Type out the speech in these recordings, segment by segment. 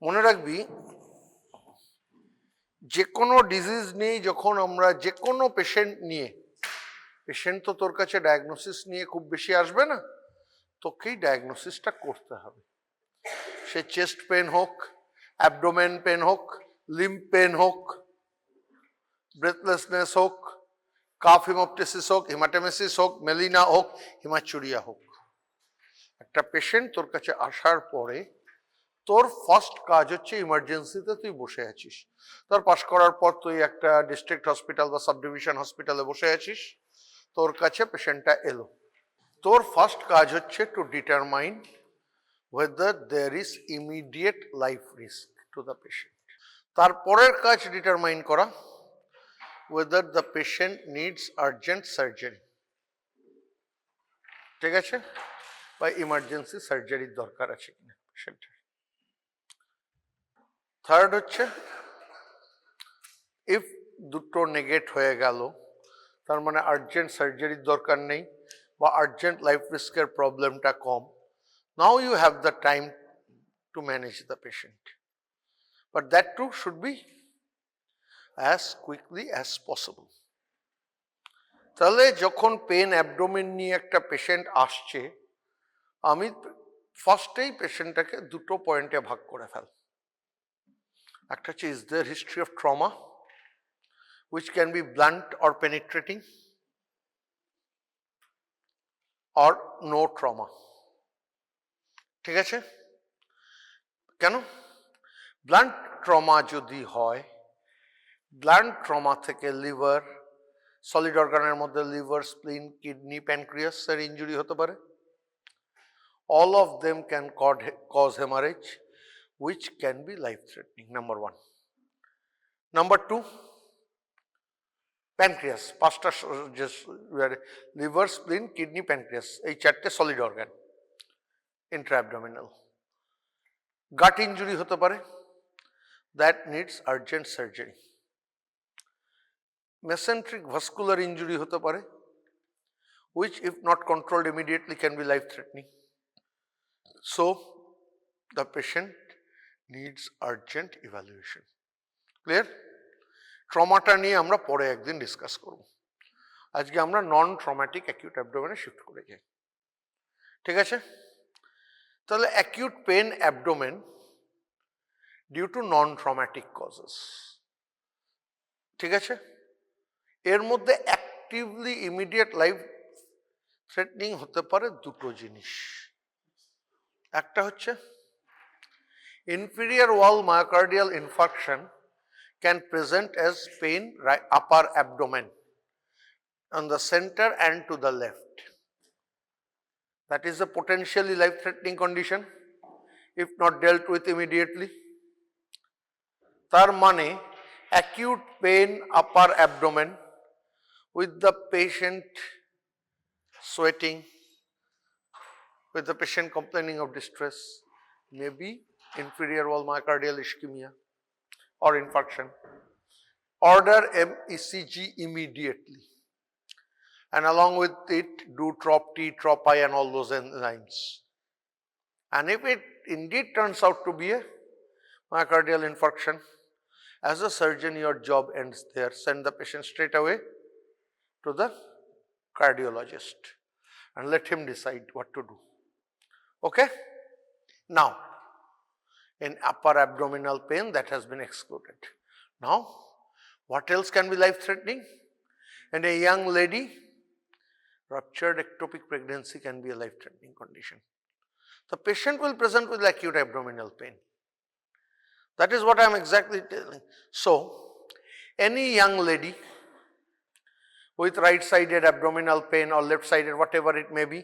মনে রাখবি যে কোনো ডিজিজ নিয়ে যখন আমরা যে কোনো পেশেন্ট তো তোর কাছে ডায়াগনোসিস নিয়ে খুব বেশি আসবে না, তোকেই ডায়াগনোসিসটা করতে হবে। সে চেস্ট পেন হোক, অ্যাবডোমেন পেন হোক, লিম্ব পেন হোক, ব্রেথলেসনেস হোক, কাফ হিমোপটেসিস হোক, হিমাটেমেসিস হোক, মেলিনা হোক, হিমাচুরিয়া হোক, একটা পেশেন্ট তোর কাছে আসার পরে তোর ফার্স্ট কাজ হচ্ছে ইমার্জেন্সিতে তুই বসে আছিস। তোর পাস করার পর তুই একটা ডিস্ট্রিক্ট হসপিটাল বা সাব ডিভিশন হসপিটালে বসে আছিস, তোর কাছে পেশেন্টটা এলো। তোর ফার্স্ট কাজ হচ্ছে to determine whether there is immediate life risk to the patient. তারপরের কাজ ডিটারমাইন করা whether the patient needs urgent surgery, ঠিক আছে, বা ইমার্জেন্সি সার্জারির দরকার আছে কিনা পেশেন্টের। থার্ড হচ্ছে ইফ দুটো নেগেট হয়ে গেল, তার মানে আর্জেন্ট সার্জারির দরকার নেই বা আর্জেন্ট লাইফ রিস্কের প্রবলেমটা কম, now you have the time to manage the patient, but that too should be as quickly as possible. তাহলে যখন পেন অ্যাবডোমেন নিয়ে একটা পেশেন্ট আসছে, আমি ফার্স্টেই পেশেন্টটাকে দুটো পয়েন্টে ভাগ করে ফেল। একটা হচ্ছে is there history of trauma which can be blunt or penetrating, or no trauma, ঠিক আছে। কেন? ব্লান্ট ট্রমা যদি হয়, ব্লান্ট ট্রমা থেকে লিভার, সলিড অর্গানের মধ্যে লিভার, স্প্লিন, কিডনি, প্যানক্রিয়াস এর ইনজুরি হতে পারে। all of them can cause hemorrhage which can be life threatening, number one. Number two, pancreas, পাঁচটা লিভার, স্প্লিন, কিডনি, প্যানক্রিয়াস, এই চারটে সলিড অর্গান ইন্ট্রাঅ্যাবডোমিনাল। গাট ইঞ্জুরি হতে পারে, that needs urgent surgery. Mesenteric vascular injury হতে পারে, which if not controlled immediately can be life threatening, so the patient needs urgent evaluation. Clear? ট্রমাটা নিয়ে আমরা পরে একদিন ডিসকাস করব, আজকে আমরা নন ট্রমাটিক অ্যাকিউট অ্যাবডোমেনে শিফট করে যাই, ঠিক আছে। তাহলে acute pain abdomen due to non traumatic causes, ঠিক আছে। এর মধ্যে অ্যাক্টিভলি ইমিডিয়েট লাইফ থ্রেটনিং হতে পারে দুটো জিনিস। একটা হচ্ছে inferior wall myocardial infarction can present as pain upper abdomen on the center and to the left. That is a potentially life threatening condition if not dealt with immediately. তার মানে acute pain upper abdomen with the patient sweating, with the patient complaining of distress, may be inferior wall myocardial ischemia or infarction. Order MECG immediately, and along with it do TROP-T, TROP-I and all those enzymes. And if it indeed turns out to be a myocardial infarction, as a surgeon your job ends there. Send the patient straight away to the cardiologist and let him decide what to do. Okay? Now, in upper abdominal pain, that has been excluded. Now, what else can be life threatening? In a young lady, ruptured ectopic pregnancy can be a life threatening condition. The patient will present with acute abdominal pain. That is what I am exactly telling. So, any young lady with right-sided abdominal pain or left-sided, whatever it may be,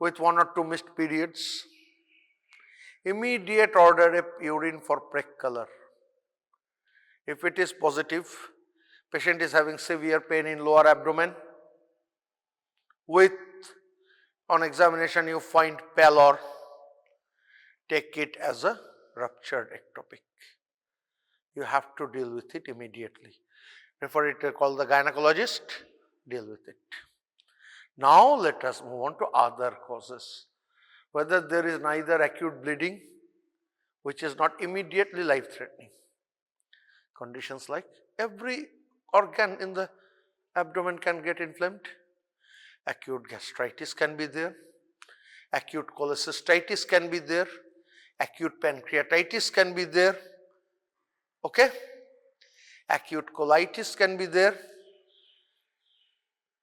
with 1 or 2 missed periods, immediate order a urine for PREC color. If it is positive, patient is having severe pain in lower abdomen, with on examination you find pallor, take it as a ruptured ectopic. You have to deal with it immediately. Refer it to call the gynecologist, deal with it. Now let us move on to other causes. Whether there is neither acute bleeding which is not immediately life-threatening. Conditions like every organ in the abdomen can get inflamed. Acute gastritis can be there. Acute cholecystitis can be there. Acute pancreatitis can be there. Okay? Acute colitis can be there.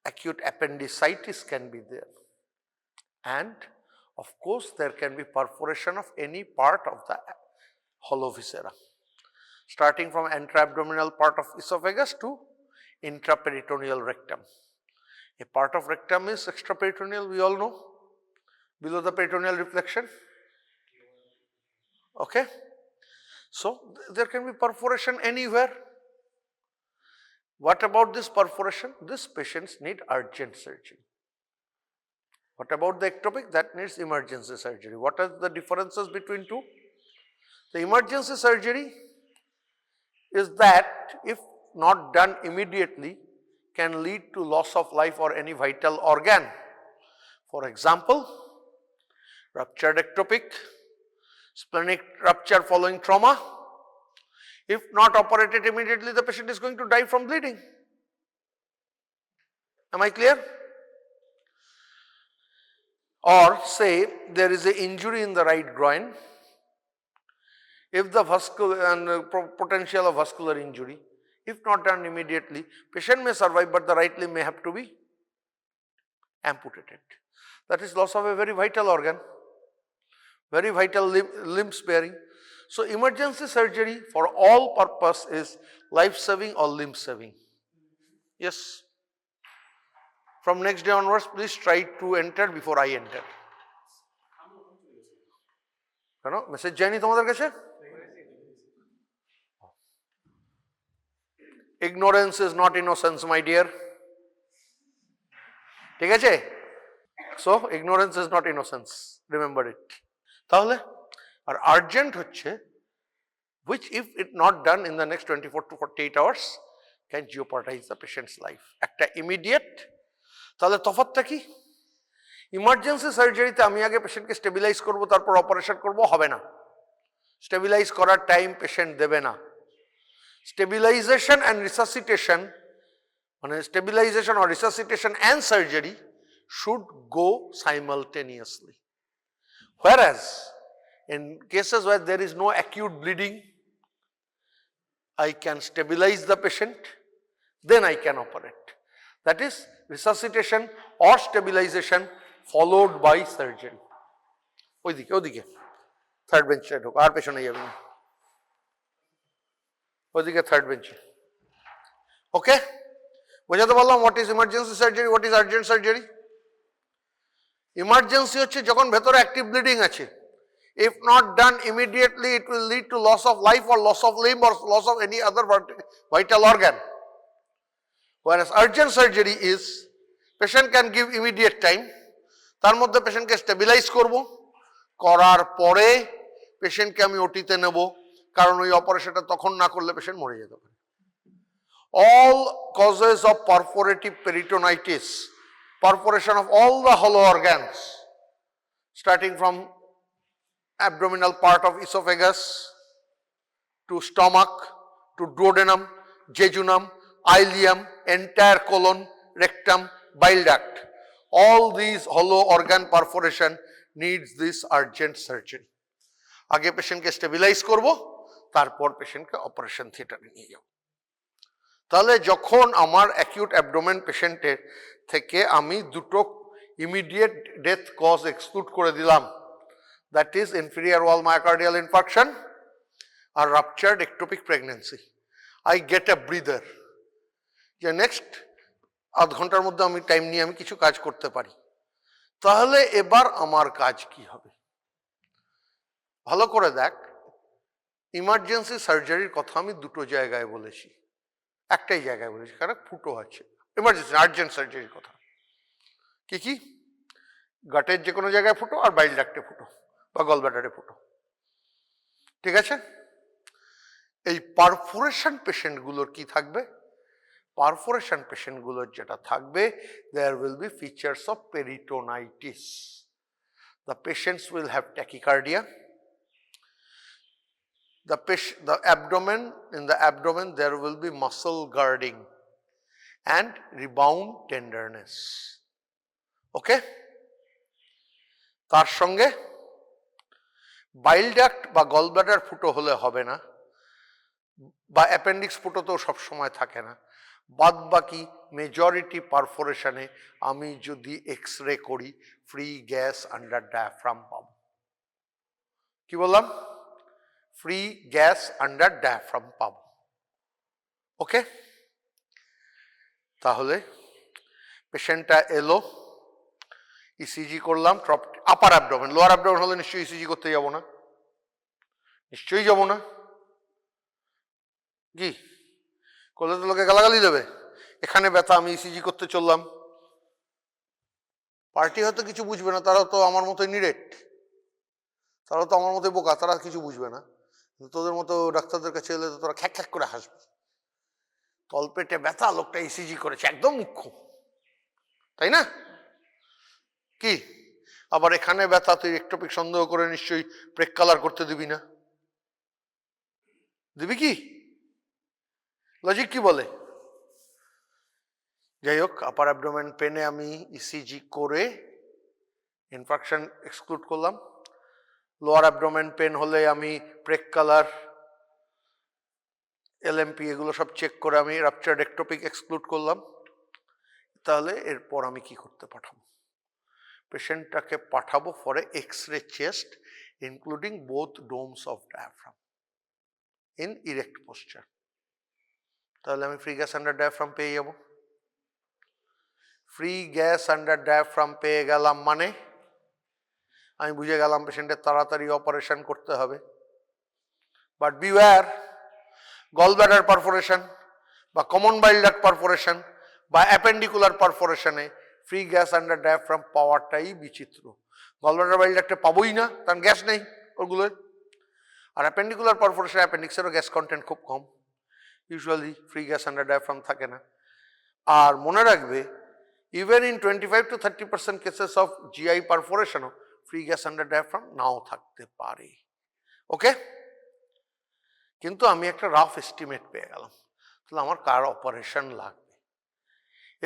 Acute appendicitis can be there. And of course, there can be perforation of any part of the hollow viscera, starting from intra-abdominal part of esophagus to intraperitoneal rectum. A part of rectum is extraperitoneal, we all know, below the peritoneal reflection. Okay? So, there can be perforation anywhere. What about this perforation? These patients need urgent surgery. What about the ectopic? That needs emergency surgery. What are the differences between two? The emergency surgery is that, if not done immediately, can lead to loss of life or any vital organ. For example, ruptured ectopic, splenic rupture following trauma. If not operated immediately, the patient is going to die from bleeding. Am I clear? Or say there is an injury in the right groin. If the vascular and potential of vascular injury, if not done immediately, patient may survive, but the right limb may have to be amputated. That is loss of a very vital organ, very vital limb sparing. So, emergency surgery for all purpose is life saving or limb saving. Yes. From next day onwards, please try to enter before I enter. Message jayni tomader kache? Ignorance is not innocence, my dear. ঠিক আছে? So, ignorance is not innocence. Remember it. তাহলে আর urgent হচ্ছে, which if it not done in the next 24 to 48 hours can jeopardize the patient's life. একটা immediate, তাহলে তফাৎটা কি? Emergency সার্জারিতে আমি আগে পেশেন্টকে স্টেবিলাইজ করব, তারপর অপারেশন করব, হবে না। স্টেবিলাইজ করার টাইম পেশেন্ট দেবে না। স্টেবিলাইজেশন অ্যান্ড রিসাসিটেশন, মানে stabilisation or resuscitation and surgery should go simultaneously. Whereas in cases where there is no acute bleeding, I can stabilize the patient, then I can operate. That is resuscitation or stabilization followed by surgery. ওইদিকে third বেঞ্চে ঢোক, আর পেছনে যাবে না, ওইদিকে third বেঞ্চে। ওকে, বোঝাতে পারলাম what is emergency surgery, what is urgent surgery. Emergency হচ্ছে যখন ভেতরে অ্যাক্টিভ ব্লিডিং আছে, if not done immediately it will lead to loss of life or loss of limb or loss of any other vital organ. Whereas urgent surgery is patient can give immediate time, তার মধ্যে পেশেন্টকে stabilise করব, করার পরে পেশেন্টকে আমি ওটিতে নেব, কারণ ওই অপারেশনটা তখন না করলে পেশেন্ট মরে যেতে পারে। All causes of perforative peritonitis, perforation of all the hollow organs, starting from abdominal part of esophagus to stomach to duodenum, jejunum, ileum, entire colon, rectum, bile duct. All these hollow organ perforation needs this urgent surgery. আগে পেশেন্টকে stabilise করব, তারপর পেশেন্টকে operation থিয়েটারে নিয়ে যাব। তাহলে যখন আমার অ্যাকিউট অ্যাবডোমেন পেশেন্টের থেকে আমি দুটো ইমিডিয়েট ডেথ কজ এক্সক্লুড করে দিলাম, that is inferior wall myocardial infarction or ruptured ectopic pregnancy, I get a breather যে নেক্সট আধ ঘন্টার মধ্যে আমি টাইম নিয়ে আমি কিছু কাজ করতে পারি। তাহলে এবার আমার কাজ কি হবে? ভালো করে দেখ, ইমার্জেন্সি সার্জারির কথা আমি দুটো জায়গায় বলেছি, একটাই জায়গায় বলেছি কারণ ফুটো আছে। ইমার্জেন্সি আর্জেন্ট সার্জারির কথা কি কি? গাটের যে কোনো জায়গায় ফুটো আর বাইল ডাক্টে ফুটো বা গলব্লাডারে ফুটো, ঠিক আছে? এই পারফোরেশন পেশেন্টগুলোর কি থাকবে? পারফোরেশন পেশেন্টগুলোর যেটা থাকবে, there will be features of peritonitis. The patients will have tachycardia, the abdomen, in the abdomen there will be muscle girding and rebound tenderness. Okay? তার সঙ্গে বাইল ডাক্ট বা গলব্লাডার ফুটো হলে হবে না, বা অ্যাপেন্ডিক্স ফুটো তো সবসময় থাকে না, বাদ বাকি মেজরিটি পারফোরেশনে আমি যদি এক্স রে করি ফ্রি গ্যাস আন্ডার ডায়াফ্রাম পাবো। কি বললাম? ফ্রি গ্যাস আন্ডার ডায়াফ্রাম পাবো। ওকে, তাহলে পেশেন্টটা এলো, ইসিজি করলাম, আপার অ্যাবডোমেন, লোয়ার অ্যাবডোমেন হলে নিশ্চয়ই ইসিজি করতে যাব না, নিশ্চয়ই যাব না। কি করলে তো লোকে গালাগালি দেবে, এখানে ব্যথা আমি ইসিজি করতে চললাম। পার্টি হয়তো কিছু বুঝবে না, তারাও তো আমার মতোই নিরেট, তারাও তো আমার মতোই বোকা, তারা কিছু বুঝবে না। তোদের মতো ডাক্তারদের কাছে এলে তো তোরা খ্যাক খ্যাক করে হাসবে, তলপেটে ব্যথা, লোকটা ইসিজি করেছে, একদম মুখ্য, তাই না? কি আবার এখানে ব্যথা, তুই একটপিক সন্দেহ করে নিশ্চয়ই প্রেক কালার করতে দিবি না, দিবি কি? লজিক কি বলে? যাই হোক, আপার অ্যাবডোমেন পেনে আমি ইসিজি করে ইনফেকশন এক্সক্লুড করলাম। লোয়ার অ্যাবডোমেন পেন হলে আমি প্রেক কালার, এলএমপি এগুলো সব চেক করে আমি রাপচার্ড একটোপিক এক্সক্লুড করলাম। তাহলে এরপর আমি কি করতে পাঠাবো? পেশেন্টটাকে পাঠাবো for a X-ray chest including both domes of diaphragm in erect posture. তাহলে আমি ফ্রি গ্যাস আন্ডার ডায়াফ্রাম পেয়ে যাব। ফ্রি গ্যাস আন্ডার ডায়াফ্রাম পেয়ে গেলাম মানে আমি বুঝে গেলাম পেশেন্টের তাড়াতাড়ি অপারেশন করতে হবে। বাট বিওয়্যার, গলব্লাডার পারফোরেশন বা কমন বাইল ডাক্ট পারফোরেশন বা অ্যাপেন্ডিকুলার পারফোরেশনে ফ্রি গ্যাস আন্ডার ডায়াফ্রাম পাওয়াটাই বিচিত্র। গলব্লাডার বাইল ডাক্টে পাবোই না, কারণ গ্যাস নেই ওগুলোয়। আর অ্যাপেন্ডিকুলার পারফোরেশন, অ্যাপেন্ডিক্সেরও গ্যাস কন্টেন্ট খুব কম, usually free gas under diaphragm থাকে না। আর মনে রাখবে, even in 25 to 30% cases of GI পারফোরেশনও ফ্রি গ্যাস আন্ডার ডায়াফ্রাম নাও থাকতে পারে। ওকে, কিন্তু আমি একটা রাফ এস্টিমেট পেয়ে গেলাম, তাহলে আমার কার অপারেশন লাগবে।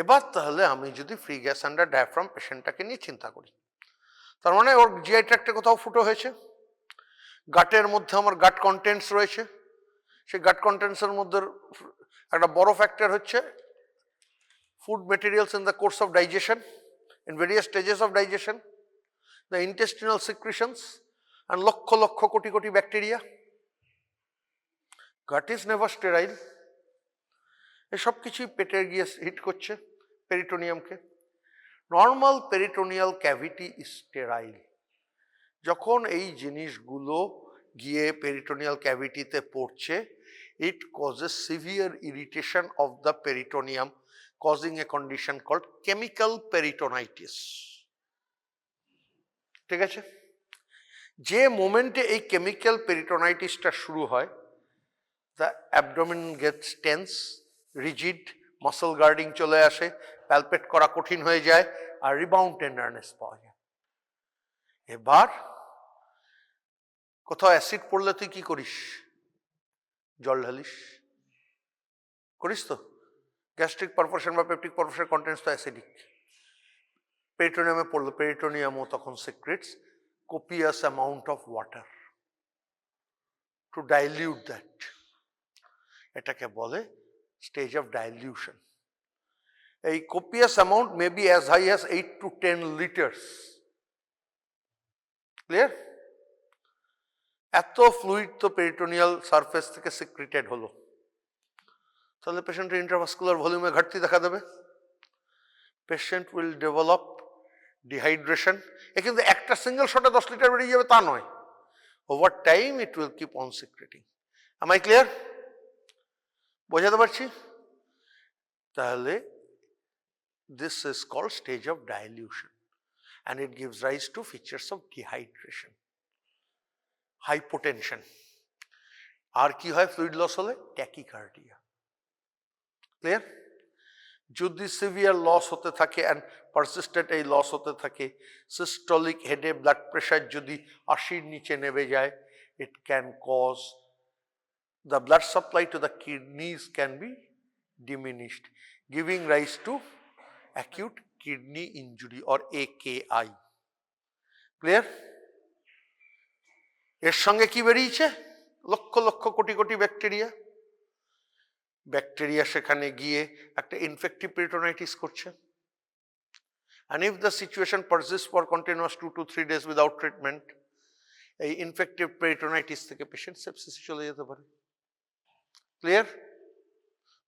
এবার তাহলে আমি যদি ফ্রি গ্যাস আন্ডার ডায়াফ্রাম পেশেন্টটাকে নিয়ে চিন্তা করি, তার মানে ওর জিআই ট্র্যাক্টে কোথাও ফুটো হয়েছে, গাটের মধ্যে আমার গাট কন্টেন্টস রয়েছে, সেই গাট কন্টেন্টসের মধ্যে একটা বড় ফ্যাক্টর হচ্ছে food materials in the course of digestion, in various stages of digestion, the intestinal secretions and lakh lakh crore crore bacteria. gut is never sterile, এসব কিছুই পেটে গিয়ে হিট করছে পেরিটোনিয়ামকে। Normal peritoneal cavity is sterile. যখন এই জিনিসগুলো গিয়ে পেরিটোনিয়াল ক্যাভিটিতে পড়ছে, it causes severe irritation of the peritoneum, causing a condition called chemical peritonitis. ঠিক আছে? যে মোমেন্টে এই কেমিক্যাল পেরিটোনাইটিসটা শুরু হয়, the abdomen gets tense, rigid, muscle guarding চলে আসে, প্যালপেট করা কঠিন হয়ে যায়, আর রিবাউন্ড টেন্ডারনেস পাওয়া যায়। এবার কোথাও অ্যাসিড পড়লে তুই কি করিস? জল ঢালিস, করিস তো? গ্যাস্ট্রিক পারফোরেশন বা পেপটিক পারফোরেশন কন্টেন্টস তো অ্যাসিডিক। পেরিটোনিয়ামে পড়লো, পেরিটোনিয়ামও তখন secretes copious amount of water to dilute that. এটাকে বলে স্টেজ অফ ডাইলিউশন। এই copious amount may be as high as 8 to 10 litres. Clear? এত ফ্লুইড তো পেরিটোনিয়াল সারফেস থেকে সিক্রেটেড হলো, তাহলে পেশেন্টের ইন্ট্রাভাস্কুলার ভলিউমে ঘাটতি দেখা দেবে। Patient will develop dehydration. এ কিন্তু একটা সিঙ্গেল শটে 10 লিটার বেরিয়ে যাবে তা নয়, over time it will keep on secreting. Am I clear? বোঝাতে পারছি? তাহলে this is called stage of dilution and it gives rise to features of dehydration, hypotension. আর কি হয় ফ্লুইড লস হলে? ট্যাকিকার্ডিয়া। ক্লিয়ার? যদি সিভিয়ার লস হতে থাকে অ্যান্ড পারসিস্টেন্ট এই লস হতে থাকে, সিস্টোলিক হেডে ব্লাড প্রেশার যদি 80-র নিচে নেমে যায়, it can cause the blood supply to the kidneys can be diminished, giving rise to acute kidney injury or AKI. Clear? এর সঙ্গে কি বেরিয়েছে? লক্ষ লক্ষ কোটি কোটি ব্যাকটেরিয়া। ব্যাকটেরিয়া সেখানে গিয়ে একটা ইনফেক্টিভ পেরিটোনাইটিস করছে। And if the situation persists for continuous 2 to 3 days without treatment, এই infective peritonitis থেকে পেশেন্ট সেপসিসে চলে যেতে পারে। ক্লিয়ার?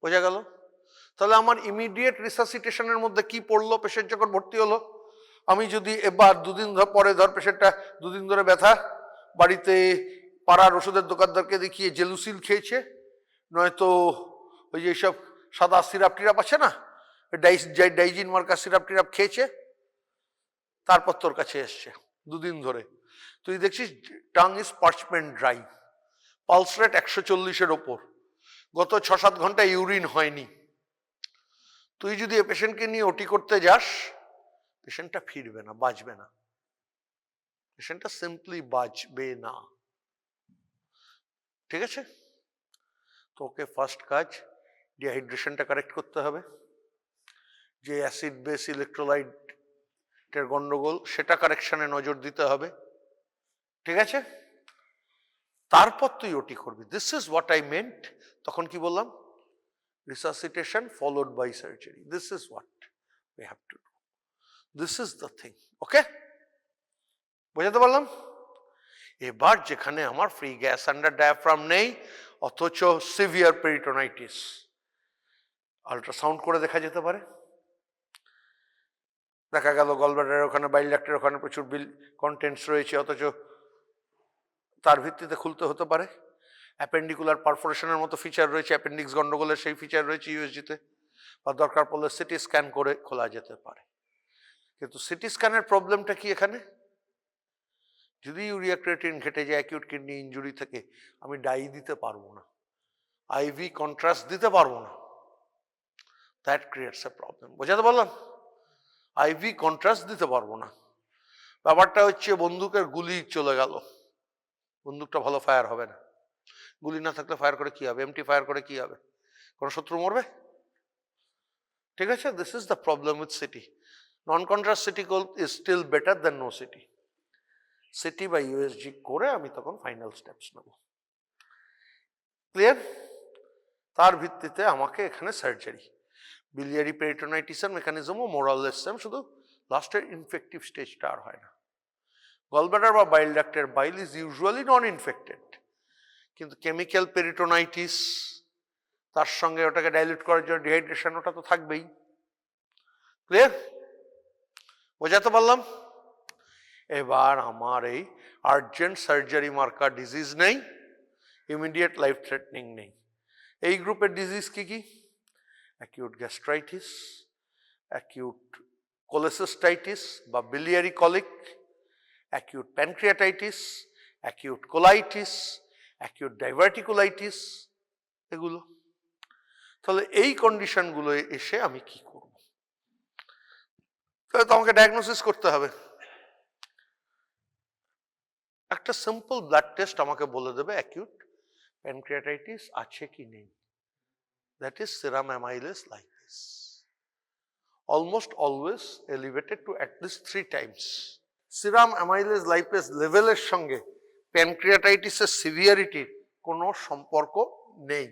বোঝা গেল? তাহলে আমার ইমিডিয়েট রিসাসিটেশনের মধ্যে কি পড়লো? পেশেন্ট যখন ভর্তি হলো, আমি যদি এবার দুদিন পরে ধর পেশেন্টটা দুদিন ধরে ব্যথা, বাড়িতে পাড়ার ওষুধের দোকানদারকে দেখিয়ে জেলুসিল খেয়েছে, নয়তো ওই যে সব সাদা সিরাপ টিরাপ আছে না, ডাইজিন মার্কা সিরাপ টিরাপ খেয়েছে, তারপর তোর কাছে এসছে দুদিন ধরে, তুই দেখছিস tongue is parchment dry, pulse rate 140-এর ওপর, গত 6-7 ঘন্টা ইউরিন হয়নি, তুই যদি এ পেশেন্টকে নিয়ে ওটি করতে যাস, পেশেন্টটা ফিরবে না, বাঁচবে না, পেশেন্টটা সিম্পলি বাঁচবে না। ঠিক আছে? তো ওকে ফার্স্ট কাজ ডিহাইড্রেশনটা কারেক্ট করতে হবে, যে অ্যাসিড বেস ইলেকট্রোলাইটের গন্ডগোল সেটা কারেকশনে নজর দিতে হবে। ঠিক আছে? তারপর তুই ওটি করবি। This is what I meant. তখন কি বললাম? Resuscitation followed by surgery. This is what we have to do, this is the thing. Okay, বোঝাতে পারলাম? এবার যেখানে আমার ফ্রি গ্যাস আন্ডার ডায়াফ্রাম নেই, অথচ সিভিয়ার পেরিটোনাইটিস, আল্ট্রাসাউন্ড করে দেখা যেতে পারে। দেখা গেল গলব্লাডারের ওখানে, বাইল ডাক্টের ওখানে প্রচুর কন্টেন্টস রয়েছে, অথচ তার ভিত্তিতে খুলতে হতে পারে। অ্যাপেন্ডিকুলার পারফোরেশনের মতো ফিচার রয়েছে, অ্যাপেন্ডিক্স গন্ডগোলের সেই ফিচার রয়েছে ইউএসজিতে, বা দরকার পড়লে সিটি স্ক্যান করে খোলা যেতে পারে। কিন্তু সিটি স্ক্যানের প্রবলেমটা কি এখানে? যদি ইউরিয়া ক্রিয়েটিন ঘেটে যায় অ্যাকিউট কিডনি ইঞ্জুরি থেকে, আমি ডাই দিতে পারবো না, আইভি কন্ট্রাস্ট দিতে পারবো না, দ্যাট ক্রিয়েটস এ প্রবলেম। বোঝাতে পারলাম? আইভি কন্ট্রাস্ট দিতে পারবো না। ব্যাপারটা হচ্ছে বন্দুকের গুলি চলে গেল, বন্দুকটা ভালো ফায়ার হবে না, গুলি না থাকলে ফায়ার করে কি হবে? এমটি ফায়ার করে কি হবে? কোনো শত্রু মরবে? ঠিক আছে? This is the problem with CT. Non contrast CT is still better than no CT. CT বা ইউএসজি করে আমি তখন ফাইনাল স্টেপস নেব। ক্লিয়ার? তার ভিত্তিতে আমাকে এখানে সার্জারি, বিলিয়ারি পেরিটোনাইটিসের মেকানিজমও মোরাললেস সেম, শুধু লাস্টের ইনফেক্টিভ স্টেজটা আর হয় না। গলব্লাডার বা বাইল ডাক্টের বাইল ইজ ইউজুয়ালি নন ইনফেক্টেড, কিন্তু কেমিক্যাল পেরিটোনাইটিস, তার সঙ্গে ওটাকে ডাইলিউট করার জন্য ডিহাইড্রেশন, ওটা তো থাকবেই। ক্লিয়ার? বোঝাতে পারলাম? এবার আমার এই আর্জেন্ট সার্জারি মার্কা ডিজিজ নেই, ইমিডিয়েট লাইফ থ্রেটনিং নেই। এই গ্রুপের ডিজিজ কি কি? অ্যাকিউট গ্যাস্ট্রাইটিস, অ্যাকিউট কোলেসিস্টাইটিস বা biliary colic, acute pancreatitis, acute colitis, acute diverticulitis, এগুলো। তাহলে এই কন্ডিশনগুলো এসে আমি কি করব? তাহলে তো আমাকে ডায়াগনোসিস করতে হবে। একটা সিম্পল ব্লাড টেস্ট আমাকে বলে দেবে অ্যাকিউট প্যানক্রিয়াটাইটিস আছে কি নেই। That is serum amylase lipase, almost always elevated to at least 3 times। Serum amylase lipase লেভেলের সঙ্গে প্যানক্রিয়াটাইটিসের সিভিয়ারিটির কোনো সম্পর্ক নেই।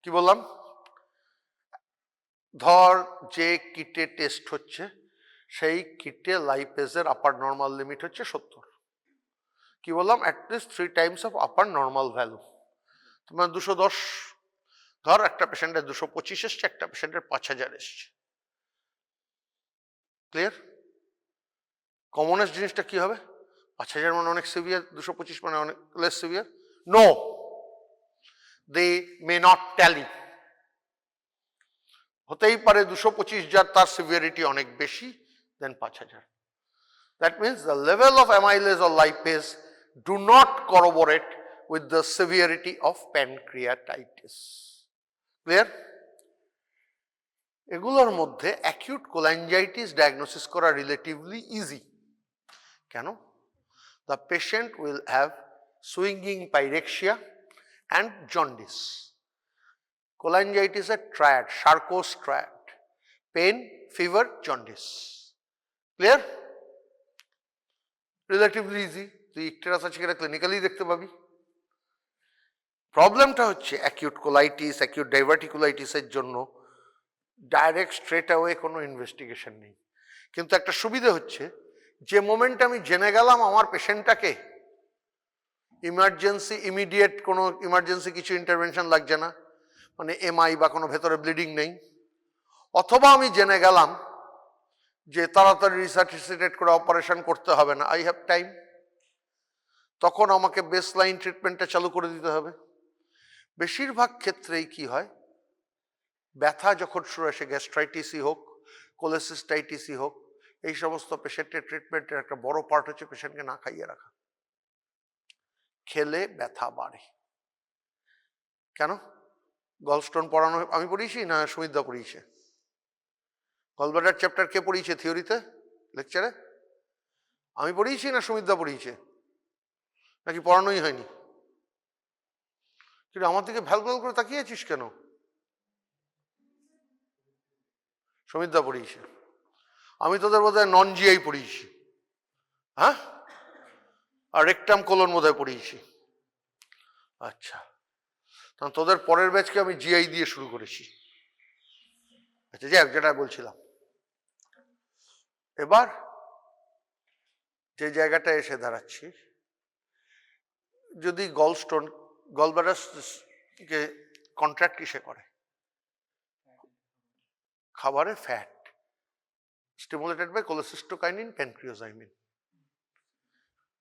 কি বললাম? ধর যে কিটে টেস্ট হচ্ছে, সেই কিটে লাইপেজের আপার নর্মাল লিমিট হচ্ছে 70। কি বললাম? At least 3 times of upper normal value. তোমার 210, ধর একটা পেশেন্টের 225 এসছে, একটা পেশেন্টের 5000 এসছে। ক্লিয়ার? কমনেস্ট জিনিসটা কি হবে? 5000 মানে অনেক সিভিয়ার, 225 মানে অনেক less severe? No, they may not tally. হতেই পারে 225 যার তার সিভিয়ারিটি অনেক বেশি দেন 5000। That means the level of amylase or lipase do not corroborate with the severity of pancreatitis. Clear? এগুলোর মধ্যে অ্যাকিউট কোলাঞ্জাইটিস ডায়াগনোসিস করা রিলেটিভলি ইজি। কেন? The patient will have swinging pyrexia and jaundice. Cholangitis is a triad, Charcot's triad. Pain, fever, jaundice. Clear? Relatively easy. তুই ইকটেরাস আছে কিনা clinically দেখতে পাবি। প্রবলেমটা হচ্ছে অ্যাকিউট কোলাইটিস, অ্যাকিউট ডাইভার্টিকুলাইটিসের জন্য ডাইরেক্ট স্ট্রেট অ্যাওয়ে কোনো ইনভেস্টিগেশন নেই। কিন্তু একটা সুবিধা হচ্ছে, যে মোমেন্টে আমি জেনে গেলাম আমার পেশেন্টটাকে ইমার্জেন্সি, ইমিডিয়েট কোনো ইমার্জেন্সি কিছু ইন্টারভেনশন লাগছে না, মানে এমআই বা কোনো ভেতরে ব্লিডিং নেই, অথবা আমি জেনে গেলাম যে তাড়াতাড়ি রিসাসিটেট করে অপারেশন করতে হবে না, আই হ্যাভ টাইম, তখন আমাকে বেসলাইন ট্রিটমেন্টটা চালু করে দিতে হবে। বেশিরভাগ ক্ষেত্রেই কি হয়, ব্যথা যখন শুরু আসে, গ্যাস্ট্রাইটিসই হোক, কোলেসিস্টাইটিসই হোক, এই সমস্ত পেশেন্টের ট্রিটমেন্টের একটা বড় পার্ট হচ্ছে পেশেন্টকে না খাইয়ে রাখা। খেলে ব্যথা বাড়ে। কেন? গলস্টোন পড়ানো আমি পড়িয়েছি না সুমিতদা পড়িয়েছে? গলব্লাডার চ্যাপ্টার কে পড়িয়েছে থিওরিতে, লেকচারে? আমি পড়িয়েছি না সুমিতদা পড়িয়েছে? নাকি পড়ানোই হয়নি? কিন্তু আমার দিকে ভ্যাল ভ্যাল করে তাকিয়েছিস কেন? সুমিতদা পড়িয়েছে। আমি তোদের বোধহয় নন জিআই পড়িয়েছি, হ্যাঁ, আর রেকটাম কোলন বোধহয় পড়িয়েছি। আচ্ছা, তখন তোদের পরের ব্যাচকে আমি জিআই দিয়ে শুরু করেছি। আচ্ছা, যাই হোক, যেটা বলছিলাম, এবার যে জায়গাটা এসে দাঁড়াচ্ছি, যদি গলস্টোন, গলব্লাডারকে কন্ট্রাক্ট কিসে করে? খাবারে fat stimulated by cholecystokinin, pancreozymin,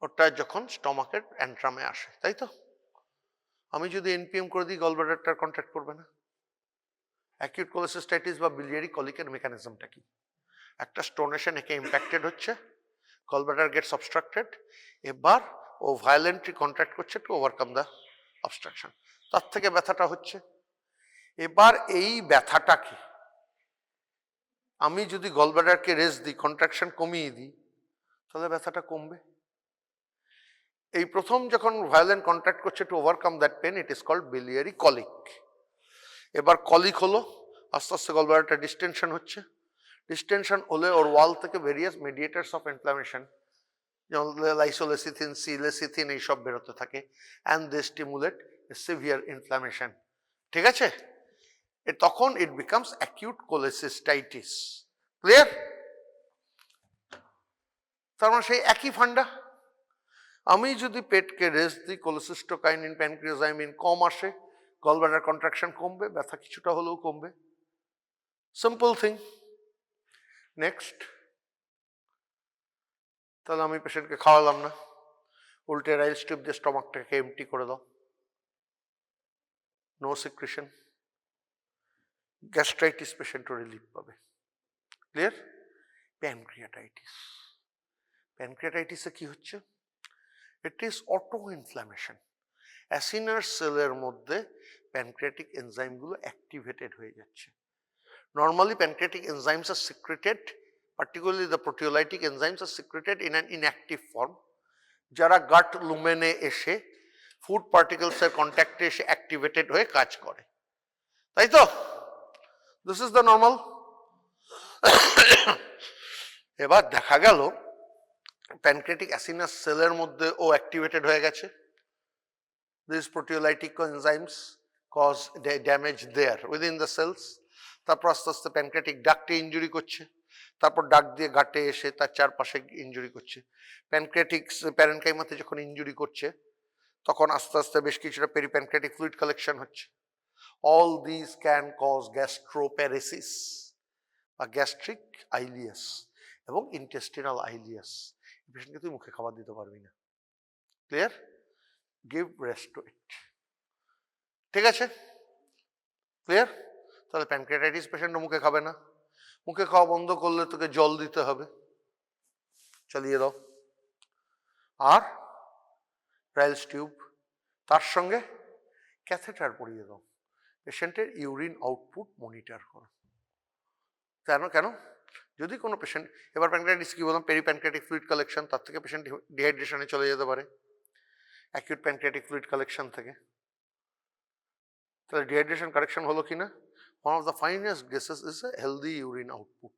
ওটা যখন স্টমাকের অ্যান্ট্রামে আসে, তাই তো? আমি যদি এনপিএম করে দিই, গলব্লাডারটার কন্ট্রাক্ট করবে না। অ্যাকিউট কোলেসিস্টাইটিস বা বিলিয়ারি কলিকের মেকানিজমটা কি? একটা স্টোন এসে একে ইম্প্যাক্টেড হচ্ছে, গলব্লাডার গেটস অবস্ট্রাক্টেড, এবার ও ভায়োলেন্টলি কন্ট্রাক্ট করছে টু ওভারকাম দ্য অবস্ট্রাকশন, তার থেকে ব্যথাটা হচ্ছে। এবার এই ব্যথাটাকে আমি যদি গলব্লাডারকে রেস্ট দিই, কন্ট্রাকশন কমিয়ে দিই, তাহলে ব্যথাটা কমবে। এই প্রথম যখন ভায়োলেন্ট কন্ট্রাক্ট করছে to overcome that pain, it is called biliary colic. এবার কলিক হলো, আস্তে আস্তে গলব্লাডারটা ডিস্টেনশন হচ্ছে, ডিস্টেনশন হলে ওর ওয়াল থেকে ভেরিয়াস মিডিয়েটার্স অফ ইনফ্লামেশন, যেমন লাইসোলেসিথিন, সিলেসিথিন, এইসব বেরোতে থাকে, and they stimulate severe inflammation. ঠিক আছে? তখন it becomes acute cholecystitis. Clear? তার মানে সেই একই ফান্ডা। আমি যদি পেটকে রেস্ট দিই, কোলেসিস্টোকাইনিন, প্যানক্রিওজাইমিন কম আসে, গলব্লাডার কন্ট্রাকশন কমবে, ব্যথা কিছুটা হলেও কমবে। Simple thing. নেক্সট, তাহলে আমি পেশেন্টকে খাওয়ালাম না, উল্টে রাইল স্ট্রিপ দিয়ে স্টমাকটাকে এমটি করে দাও, নো সিক্রেশন, গ্যাস্ট্রাইটিস পেশেন্টও রিলিফ পাবে। ক্লিয়ার? প্যানক্রিয়াটাইটিস, প্যানক্রিয়াটাইটিসে কি হচ্ছে? It is auto inflammation. Acinar সেলের মধ্যে প্যানক্রিয়াটিক এনজাইমগুলো অ্যাক্টিভেটেড হয়ে যাচ্ছে। Normally pancreatic enzymes are secreted, particularly the proteolytic enzymes are secreted in an inactive form, যারা গাট লুমেনে এসে ফুড পার্টিকেলসের কন্ট্যাক্টে এসে অ্যাক্টিভেটেড হয়ে কাজ করে, তাই তো? This is the normal. এবার দেখা গেল প্যানক্রিয়াটিক অ্যাসিনাস সেলের মধ্যে ও অ্যাক্টিভেটেড হয়ে গেছে, this proteolytic enzymes cause damage there within the cells, তারপর আস্তে আস্তে প্যানক্রিয়াটিক ডাক্টে ইনজুরি করছে, তারপর ডাক দিয়ে গাটে এসে তার চারপাশে ইনজুরি করছে। প্যানক্রিয়াটিক প্যারেনকাইমাতে যখন ইনজুরি করছে, তখন আস্তে আস্তে বেশ কিছুটা পেরিপ্যানক্রিয়াটিক ফ্লুইড কালেকশন হচ্ছে। All this can cause gastroparesis বা গ্যাস্ট্রিক আইলিয়াস এবং ইন্টেস্টিনাল আইলিয়াস। এই পেশেন্টকে তুই মুখে খাবার দিতে পারবি না। Clear? Give rest to it. ঠিক আছে? ক্লিয়ার? তাহলে প্যানক্রিয়াটাইটিস পেশেন্টও মুখে খাবে না। মুখে খাওয়া বন্ধ করলে তোকে জল দিতে হবে, চালিয়ে দাও, আর রাইলস টিউব, তার সঙ্গে ক্যাথেটার পরিয়ে দাও, পেশেন্টের ইউরিন আউটপুট মনিটর করো। কেন কেন? যদি কোনো পেশেন্ট, এবার প্যানক্রিয়াটাইটিস কি বললাম, পেরিপ্যানক্রিয়াটিক ফ্লুইড কালেকশন, তার থেকে পেশেন্ট ডিহাইড্রেশনে চলে যেতে পারে, অ্যাকিউট প্যানক্রিয়াটিক ফ্লুইড কালেকশন থেকে। তাহলে ডিহাইড্রেশন কারেকশন হলো কিনা? One of the finest gases is a healthy urine output.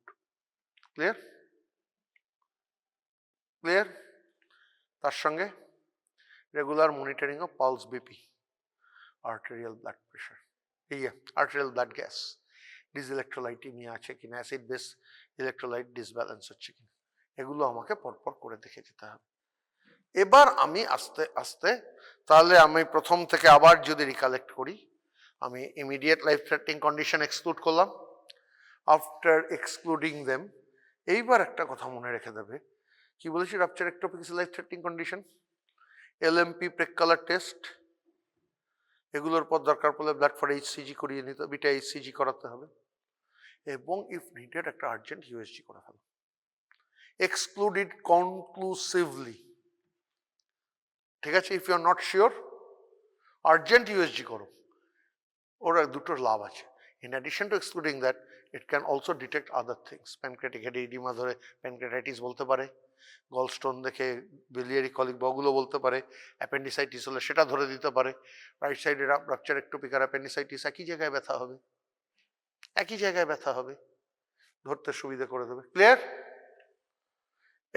Clear? Clear? তার সঙ্গে regular monitoring of pulse BP, arterial blood pressure, arterial blood gas, dyselectrolytemia আছে কিনা, অ্যাসিড বেস ইলেকট্রোলাইট ডিসব্যালেন্স হচ্ছে কিনা, এগুলো আমাকে পরপর করে দেখে যেতে হবে। এবার আমি আস্তে আস্তে, তাহলে আমি প্রথম থেকে আবার যদি রিকালেক্ট করি, আমি immediate life threatening condition exclude করলাম। আফটার এক্সক্লুডিং দেম, এইবার একটা কথা মনে রেখে দেবে, কি বলেছি, rupture ectopic is life threatening condition, LMP preg colour test, এগুলোর পর দরকার পড়লে ব্লাড ফর এইচসিজি করিয়ে নিতে, বিটা এইচসিজি করাতে হবে, এবং ইফ নিডেড একটা আর্জেন্ট ইউএসজি করে ফেলো। এক্সক্লুড ইট কনক্লুসিভলি, ঠিক আছে? If you are not sure, urgent USG করো। ওরা দুটোর লাভ আছে। In addition to excluding that, it can also detect other things. Pancreatic head oedema ধরে প্যানক্রিয়াটাইটিস বলতে পারে, গলস্টোন দেখে বিলিয়ারি কলিক বগুলো বলতে পারে, অ্যাপেন্ডিসাইটিস হলে সেটা ধরে দিতে পারে। রাইট সাইডে রাপচার একটোপিক আর অ্যাপেন্ডিসাইটিস একই জায়গায় ব্যথা হবে, একই জায়গায় ব্যথা হবে, ধরতে সুবিধা করে দেবে। ক্লিয়ার?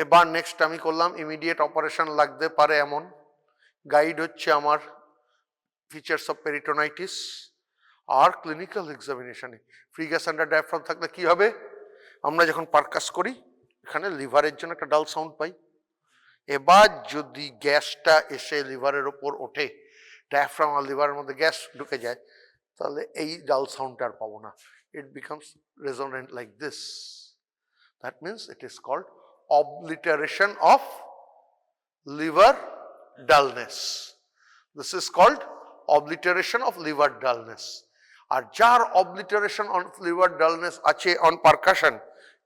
এবার নেক্সট আমি করলাম ইমিডিয়েট অপারেশন লাগতে পারে এমন গাইড হচ্ছে আমার ফিচার্স অফ পেরিটোনাইটিস আর ক্লিনিক্যাল এক্সামিনেশনে। ফ্রি গ্যাস আন্ডার ডায়াফ্রাম থাকলে কি হবে, আমরা যখন পারকাস করি এখানে লিভারের জন্য একটা ডাল সাউন্ড পাই। এবার যদি গ্যাসটা এসে লিভারের ওপর ওঠে, ডায়াফ্রাম আর লিভারের মধ্যে গ্যাস ঢুকে যায়, তাহলে এই ডাল সাউন্ডটা আর পাবো না। It becomes resonant like this. That means it is called obliteration of liver dullness. This is called obliteration of liver dullness. আর যার obliteration of liver dullness আছে on percussion,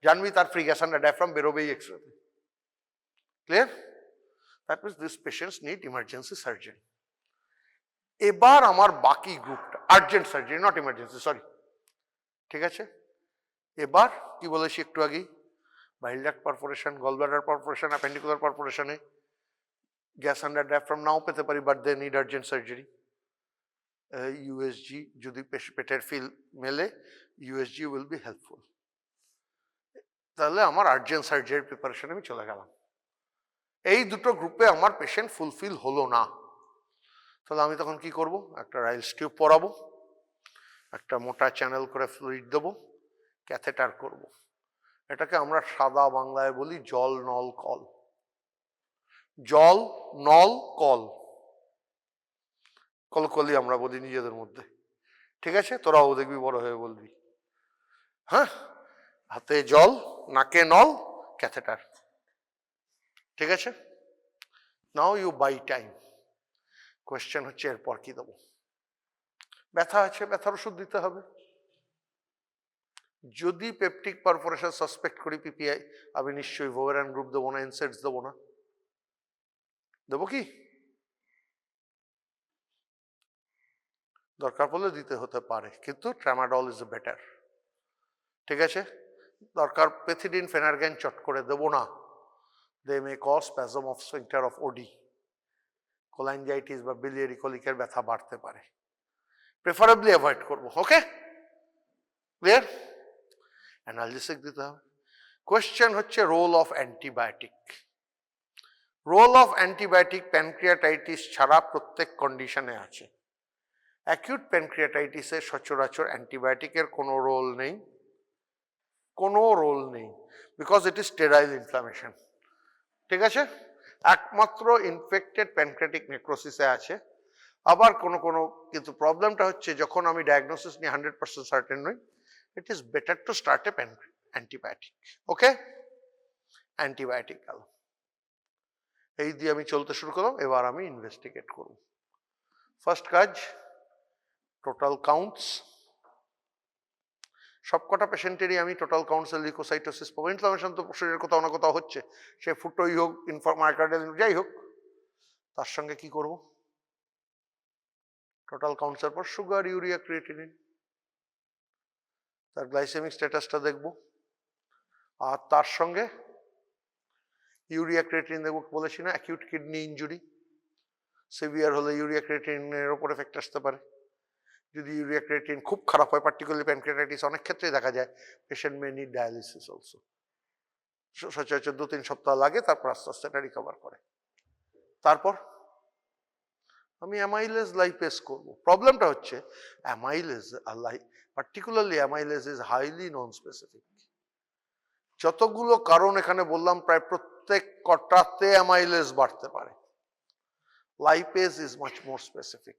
জানবি তার ফ্রি গ্যাস আন্ডার ডায়াফ্রাম বেরোবেই এক্সরেতে। Clear? That means this patients need emergency surgery. এবার আমার বাকি গ্রুপটা urgent surgery, not emergency, sorry, ঠিক আছে? এবার কি বলেছি একটু আগেই, bile duct perforation, gallbladder perforation, appendicular পারফোরেশনে গ্যাস আন্ডার ডায়াফ্রাম নাও পেতে পারি, but they need urgent surgery. USG যদি পেটের ফিল মেলে, ইউএসজি উইল বি হেল্পফুল। তাহলে আমার আর্জেন্ট সার্জারির প্রিপারেশনে আমি চলে গেলাম। এই দুটো গ্রুপে আমার পেশেন্ট ফুলফিল হলো না, তাহলে আমি তখন কি করব, একটা রাইলস টিউব পরাবো, একটা মোটা চ্যানেল করে ফ্লুইড দেবো, ক্যাথেটার করব। এটাকে আমরা সাদা বাংলায় বলি জল নল কল। জল নল কল, কলকলি আমরা বলি নিজেদের মধ্যে, ঠিক আছে? তোরাও দেখবি বড় হয়ে বলবি। হ্যাঁ, হাতে জল, নাকে নল, ক্যাথেটার, ঠিক আছে? Now you buy time. Question হচ্ছে এরপর কি দেবো? ব্যথা আছে, ব্যথার ওষুধ দিতে হবে। যদি পেপটিক পারফোরেশন সাসপেক্ট করি পিপিআই, আমি নিশ্চয়ই ভোভেরান গ্রুপ দেবো না, এনসেটস দেবো না। দেবো কি? দরকার পড়লে দিতে হতে পারে, কিন্তু ট্রামাডল ইজ বেটার, ঠিক আছে? দরকার পেথিডিন ফেনারগ্যান চট করে দেবো না, they may cause spasm of sphincter of Oddi, cholangitis বা বিলিয়ারি কলিকের ব্যথা বাড়তে পারে, প্রেফারেবলি অ্যাভয়েড করবো। ওকে, ক্লিয়ার? অ্যানালজেসিক দিতে হবে। কোয়েশ্চেন হচ্ছে role of antibiotic. Role of antibiotic pancreatitis ছাড়া প্রত্যেক কন্ডিশনে আছে। অ্যাকিউট প্যানক্রিয়াটাইটিসে সচরাচর অ্যান্টিবায়োটিকের কোনো রোল নেই, কোনো রোল নেই, because it is sterile inflammation, ঠিক আছে? একমাত্র ইনফেক্টেড প্যানক্রিয়াটিক নেক্রোসিসে আছে। আবার কোনো কিন্তু প্রবলেমটা হচ্ছে যখন আমি ডায়াগনোসিস নিয়ে 100% সার্টেন নই, it is better to start A antibiotic. Okay, antibiotic গেল, এই দিয়ে আমি চলতে শুরু করলাম। এবার আমি ইনভেস্টিগেট করব। ফার্স্ট কাজ, টোটাল কাউন্টস। সবকটা পেশেন্টেরই আমি টোটাল কাউন্টসের লিউকোসাইটোসিস পাবো। ইনফ্লামেশন তো শরীরের কোথাও না কোথাও হচ্ছে, সে ফুটোই হোক, মায়োকার্ডিয়াল যাই হোক। তার সঙ্গে কি করব, টোটাল কাউন্টসের পর সুগার, ইউরিয়া, ক্রিয়েটিনিন, তার গ্লাইসেমিক স্ট্যাটাসটা দেখব। আর তার সঙ্গে ইউরিয়া ক্রিয়েটিনিন দেখব, বলেছি না অ্যাকিউট কিডনি ইনজুরি, সিভিয়ার হলে ইউরিয়া ক্রিয়েটিনিনের ওপর এফেক্ট আসতে পারে। যদি ইউরিয়া ক্রিয়েটিন খুব খারাপ হয়, পার্টিকুলারলি প্যানক্রিয়াটাইটিস অনেক ক্ষেত্রেই দেখা যায় patient may need dialysis also. সচরাচর 2-3 সপ্তাহ লাগে, তারপর আস্তে আস্তে এটা রিকভার করে। তারপর আমি অ্যামাইলেজ লাইপেজ করব। প্রবলেমটা হচ্ছে amylase particularly amylase is highly non specific. যতগুলো কারণ এখানে বললাম প্রায় প্রত্যেক কটাতে অ্যামাইলেজ বাড়তে পারে। Lipase is much more specific.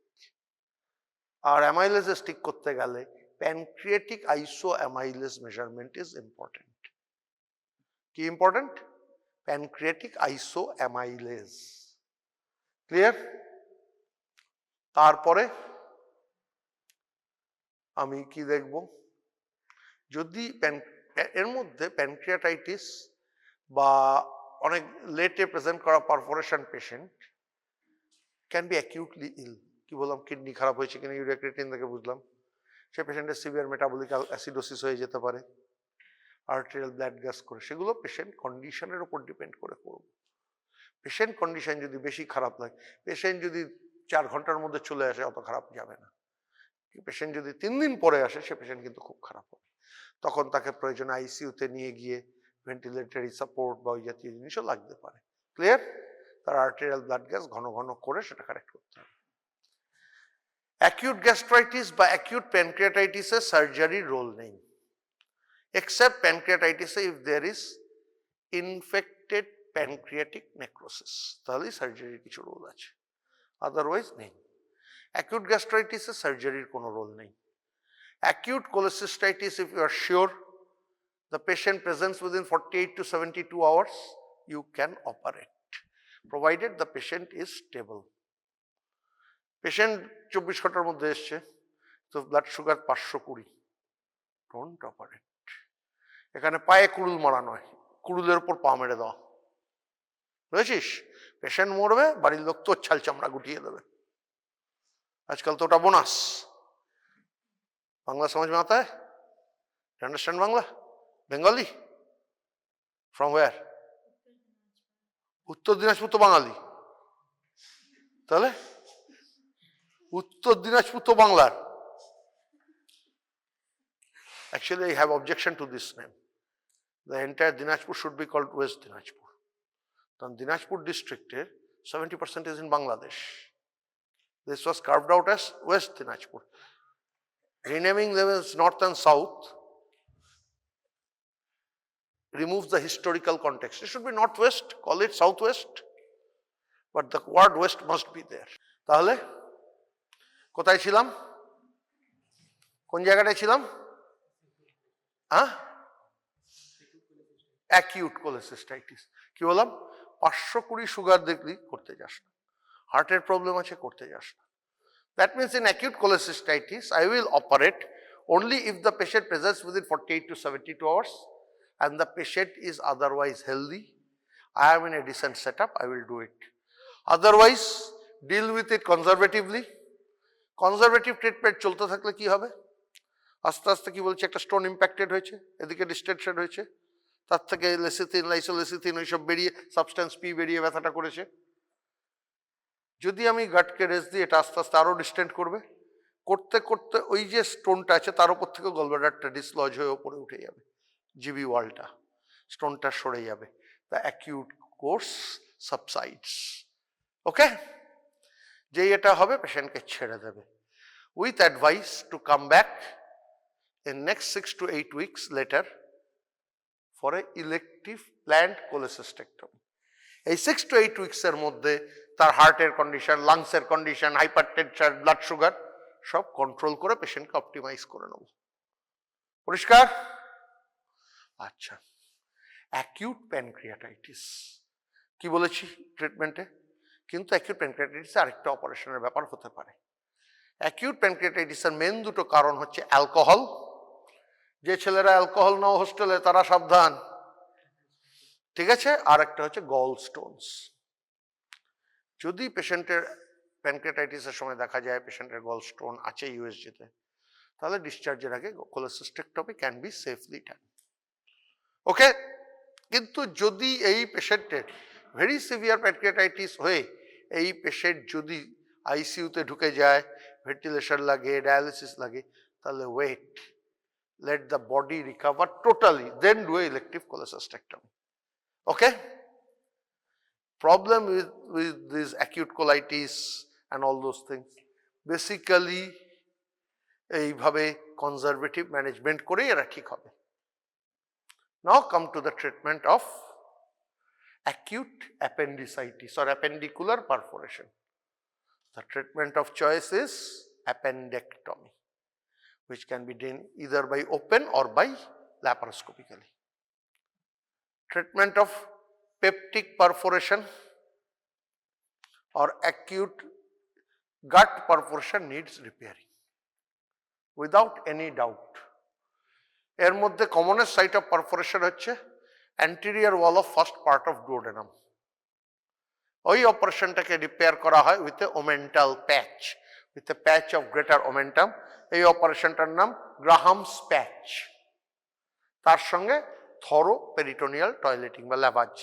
আর অ্যামাইলেজ ঠিক করতে গেলে pancreatic isoamylase measurement is important. কি important? Pancreatic isoamylase. Clear? তারপরে আমি কি দেখব, যদি এর মধ্যে প্যানক্রিয়াটাইটিস বা অনেক লেটে প্রেজেন্ট করা perforation patient can be acutely ইল। কি বললাম, কিডনি খারাপ হয়েছে কিনা ইউরিয়া ক্রিয়েটিন থেকে বুঝলাম। সে পেশেন্টের সিভিয়ার মেটাবলিক অ্যাসিডোসিস হয়ে যেতে পারে, আর্টেরিয়াল ব্লাড গ্যাস করে, সেগুলো পেশেন্ট কন্ডিশনের উপর ডিপেন্ড করে করব। পেশেন্ট কন্ডিশন যদি বেশি খারাপ লাগে, পেশেন্ট যদি 4 ঘন্টার মধ্যে চলে আসে অত খারাপ যাবে না। পেশেন্ট যদি 3 দিন পরে আসে সে পেশেন্ট কিন্তু খুব খারাপ হবে। তখন তাকে প্রয়োজনে আইসিইউতে নিয়ে গিয়ে ভেন্টিলেটরি সাপোর্ট বা ওই জাতীয় জিনিসও লাগতে পারে। ক্লিয়ার? তার আর্টেরিয়াল ব্লাড গ্যাস ঘন ঘন করে সেটা কারেক্ট করতে হবে। অ্যাকিউট গ্যাস্ট্রাইটিস বা অ্যাকিউট প্যানক্রিয়াটাইটিসে সার্জারির রোল নেই, এক্সেপ্ট প্যানক্রিয়াটাইটিসে if there is infected pancreatic necrosis, তাহলেই সার্জারির কিছু রোল আছে, আদারওয়াইজ নেই। অ্যাকিউট গ্যাস্ট্রাইটিসে সার্জারির কোনো রোল নেই। Acute cholecystitis, if you are sure the patient presents within 48 to 72 hours, you can operate, provided the patient is stable. Patient 24 ঘন্টার মধ্যে এসছে, তো ব্লাড সুগার 520, ডোন্ট অপারেট। এখানে পায়ে কুড়ুল মারা নয়, কুড়ুলের উপর পা মেরে দেওয়া, বুঝেছিস? পেশেন্ট মরবে, বাড়ির লোক তোর ছাল চামড়া গুটিয়ে দেবে। আজকাল তো ওটা বোনাস। বাংলা সমাজ में आता है? You understand Bangla? Bengali? From where? উত্তর দিনাজপুর তো বাঙালি, তাহলে উত্তর দিনাজপুর তো বাংলার। Actually, I have objection to this name. The entire Dinajpur should be called West Dinajpur. Then Dinajpur district 70% is in Bangladesh. This was carved out as West Dinajpur. Renaming them as North and South removes the historical context. It should be Northwest, call it Southwest, but the word West must be there. তাহলে কোথায় ছিলাম? কোন জায়গাটায় ছিলাম? Acute cholecystitis. কি বললাম? 520 sugar দেখলি করতে যাস না, হার্টের প্রবলেম আছে করতে যাস না। That means in acute cholecystitis, I will operate only if the patient presents within 48 to 72 hours and the patient is otherwise healthy. I am in a decent setup, I will do it. Otherwise, deal with it conservatively. Conservative treatment চলতে থাকলে কি হবে? আস্তে আস্তে কি বলছে, একটা stone impacted হয়েছে, এদিকে ডিস্টেনশন হয়েছে, তার থেকে লেসিথিন, লাইসোলেসিথিন ওইসব বেরিয়ে সাবস্টেন্স পি বেরিয়ে ব্যথাটা করেছে। যদি আমি গাটকে রেস্ট দিই, এটা আস্তে আস্তে আরো ডিস্টেন্ট করবে, করতে করতে ওই যে স্টোনটা আছে তার উপর থেকে গলব্লাডারটা ডিসলজ হয়ে ওপরে উঠে যাবে, জিবি ওয়ালটা, স্টোনটা সরে যাবে। The acute course subsides. Okay? যেই এটা হবে পেশেন্টকে ছেড়ে দেবে, with advice to come back in next 6 to 8 weeks later for a elective planned cholecystectomy. এই 6 to 8 weeks এর মধ্যে তার হার্টের কন্ডিশন, লাংসের কন্ডিশন, হাইপারটেনশন, ব্লাড সুগার সব কন্ট্রোল করে পেশেন্টকে অপটিমাইজ করে নেব। পরিষ্কার? আচ্ছা, অ্যাকিউট প্যানক্রিয়াটাইটিস কি বলেছি ট্রিটমেন্টে? কিন্তু অ্যাকিউট প্যানক্রিয়াটাইটিসে আরেকটা অপারেশনের ব্যাপার হতে পারে। অ্যাকিউট প্যানক্রিয়াটাইটিসের মেন দুটো কারণ হচ্ছে অ্যালকোহল, যে ছেলেরা অ্যালকোহল নাও হোস্টেলে তারা সাবধান, ঠিক আছে? আর একটা হচ্ছে গল স্টোনস। যদি পেশেন্টের প্যানক্রিয়াটাইটিসের সময় দেখা যায় পেশেন্টের গল স্টোন আছে ইউএসজিতে, তাহলে ডিসচার্জের আগে কোলেসিস্টেক্টমি ক্যান বি সেফলি ডান। ওকে? কিন্তু যদি এই পেশেন্টের ভেরি সিভিয়ার প্যানক্রিয়াটাইটিস হয়ে এই পেশেন্ট যদি আইসিইউতে ঢুকে যায়, ভেন্টিলেশন লাগে, ডায়ালিসিস লাগে, তাহলে wait, let the body recover totally, then do a elective cholecystectomy. Okay? Problem with this acute colitis and all those things, basically এইভাবে কনজারভেটিভ ম্যানেজমেন্ট করেই এরা ঠিক হবে। Now come to the treatment of acute appendicitis or appendicular perforation. The treatment of choice is appendectomy, which can be done either by open or by laparoscopically. Treatment of peptic perforation or acute gut perforation needs repairing without any doubt. এর মধ্যে commonest site of perforation হচ্ছে anterior wall of first part of duodenum. ওই অপারেশনটাকে repair করা হয় with a omental patch, with a patch of greater omentum. এই অপারেশনটার নাম গ্রাহামস প্যাচ। তার সঙ্গে থরো পেরিটোনিয়াল টয়লেটিং বা ল্যাভাজ,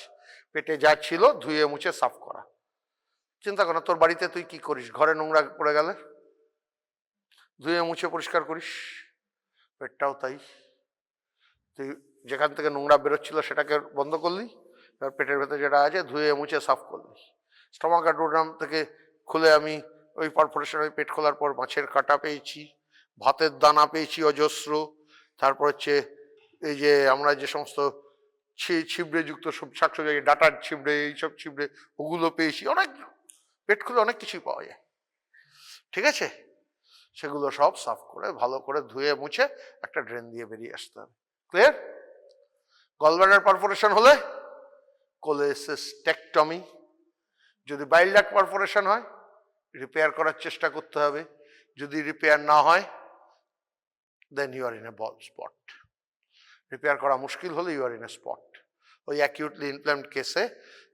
পেটে যা ছিল ধুয়ে মুছে সাফ করা। চিন্তা কর না, তোর বাড়িতে তুই কি করিস, ঘরে নোংরা পড়ে গেলে ধুয়ে মুছে পরিষ্কার করিস, পেটটাও তাই। তুই যেখান থেকে নোংরা বেরোচ্ছিল সেটাকে বন্ধ করলি, এবার পেটের ভেতরে যেটা আছে ধুয়ে মুছে সাফ করলি। স্টমাক আর ডুওডেনাম থেকে খুলে আমি ওই পারফোরেশন, ওই পেট খোলার পর মাছের কাঁটা পেয়েছি, ভাতের দানা পেয়েছি অজস্র, তারপর হচ্ছে এই যে আমরা যে সমস্ত ছিবড়ে যুক্ত সব শাকসবজি, ডাটার ছিবড়ে, এইসব ছিবড়ে, ওগুলো পেয়েছি। অনেক পেট খুলে অনেক কিছুই পাওয়া যায়, ঠিক আছে? সেগুলো সব সাফ করে ভালো করে ধুয়ে মুছে একটা ড্রেন দিয়ে বেরিয়ে আসতে হবে। ক্লিয়ার? গলব্লাডার পারফোরেশন হলে কোলেসিস্টেকটমি। যদি বাইল ডাক্ট পারফোরেশন হয় রিপেয়ার করার চেষ্টা করতে হবে, যদি রিপেয়ার না হয় then you are in a blind spot. Repair করা মুশকিল হলে you are in a spot. ওই অ্যাকিউটলি ইনফ্ল্যামড কেসে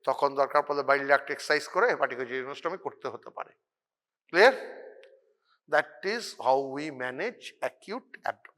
তখন দরকার পড়লে বাইল ডাক্ট এক্সারসাইজ করে হেপাটিকোজিনোস্টমি করতে হতে পারে। Clear? That is how we manage acute abdomen.